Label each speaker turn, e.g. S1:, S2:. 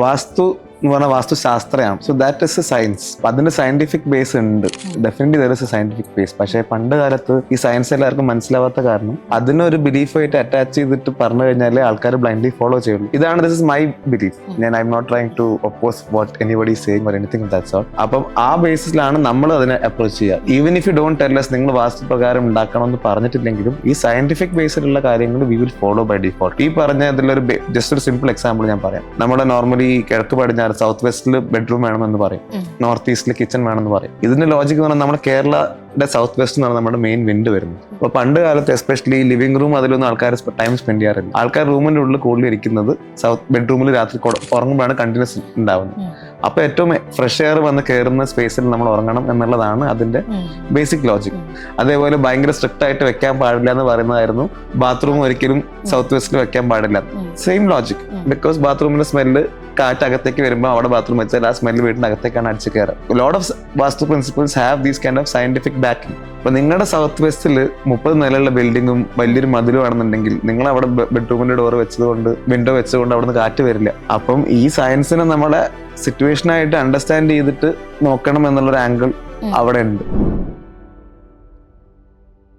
S1: വാസ്തു എന്ന് പറഞ്ഞാൽ വാസ്തുശാസ്ത്രമാണ്. So that is a science. അതിന്റെ സയന്റിഫിക് ബേസ് ഉണ്ട്, definitely there is a scientific base. പക്ഷേ പണ്ട് കാലത്ത് ഈ സയൻസ് എല്ലാവർക്കും മനസ്സിലാവാത്ത കാരണം അതിനൊരു ബിലീഫായിട്ട് അറ്റാച്ച് ചെയ്തിട്ട് പറഞ്ഞു കഴിഞ്ഞാൽ ആൾക്കാർ ബ്ലൈൻഡ്ലി ഫോളോ ചെയ്യുള്ളൂ. ഇതാണ് ദിസ് ഇസ് മൈ ബിലീഫ്. ഞാൻ I'm not trying to oppose what anybody saying or anything that's all. അപ്പം ആ ബേസിസിലാണ് നമ്മൾ അതിനെ അപ്രോച്ച് ചെയ്യുക. Even if you don't tell us നിങ്ങൾ വാസ്തുപ്രകാരം ഉണ്ടാക്കണമെന്ന് പറഞ്ഞിട്ടില്ലെങ്കിലും ഈ സയന്റിഫിക് ബേസിലുള്ള കാര്യങ്ങൾ we will follow by default. ഈ പറഞ്ഞ ഇതിലൊരു ജസ്റ്റ് ഒരു സിമ്പിൾ എക്സാമ്പിൾ ഞാൻ പറയാം. നമ്മുടെ നോർമലി കിഴക്ക് പടിഞ്ഞാറ് സൗത്ത് വെസ്റ്റിൽ ബെഡ്റൂം വേണമെന്ന് പറയും, നോർത്ത് ഈസ്റ്റിൽ കിച്ചൺ വേണമെന്ന് പറയും. ഇതിന്റെ ലോജിക് എന്ന് പറഞ്ഞാൽ നമ്മുടെ കേരളയുടെ സൗത്ത് വെസ്റ്റ് എന്നാണ് നമ്മുടെ മെയിൻ വിൻഡ് വരുന്നത്. അപ്പോൾ പണ്ട് കാലത്ത് എസ്പെഷ്യലി ലിവിംഗ് റൂം അതിലൊന്നും ആൾക്കാർ ടൈം സ്പെൻഡ് ചെയ്യാറില്ല. ആൾക്കാർ റൂമിന്റെ ഉള്ളിൽ കൂടുതൽ ഇരിക്കുന്നത് സൗത്ത് ബെഡ്റൂമിൽ രാത്രി ഉറങ്ങുമ്പോഴാണ് കണ്ടിന്യൂസ് ഉണ്ടാവുന്നത്. അപ്പൊ ഏറ്റവും ഫ്രഷ് എയർ വന്ന് കയറുന്ന സ്പേസിൽ നമ്മൾ ഉറങ്ങണം എന്നുള്ളതാണ് അതിന്റെ ബേസിക് ലോജിക്. അതേപോലെ ഭയങ്കര സ്ട്രിക്റ്റ് ആയിട്ട് വെക്കാൻ പാടില്ല എന്ന് പറയുന്നതായിരുന്നു ബാത്റൂം ഒരിക്കലും സൗത്ത് വെസ്റ്റിൽ വെക്കാൻ പാടില്ല. Same logic. ബിക്കോസ് ബാത്റൂമിന്റെ സ്മെല്ല് കാറ്റ് അകത്തേക്ക് വരുമ്പോൾ അവിടെ ബാത്റൂം വെച്ചാൽ ആ സ്മെല്ല് വീടിന്റെ അകത്തേക്കാണ് അടിച്ചു കയറുക. Lot of vastu principles have these kind of scientific backing. അപ്പൊ നിങ്ങളുടെ സൗത്ത് വെസ്റ്റിൽ 30 നിലയുള്ള ബിൽഡിങ്ങും വലിയൊരു മതിലും ആണെന്നുണ്ടെങ്കിൽ നിങ്ങൾ അവിടെ ബെഡ്റൂമിന്റെ ഡോർ വെച്ചതുകൊണ്ട് വിൻഡോ വെച്ചതുകൊണ്ട് അവിടെ നിന്ന് കാറ്റ് വരില്ല. അപ്പം ഈ സയൻസിനെ നമ്മളെ സിറ്റുവേഷനായിട്ട് അണ്ടർസ്റ്റാൻഡ് ചെയ്തിട്ട് നോക്കണം എന്നുള്ളൊരു ആംഗിൾ അവിടെ ഉണ്ട്.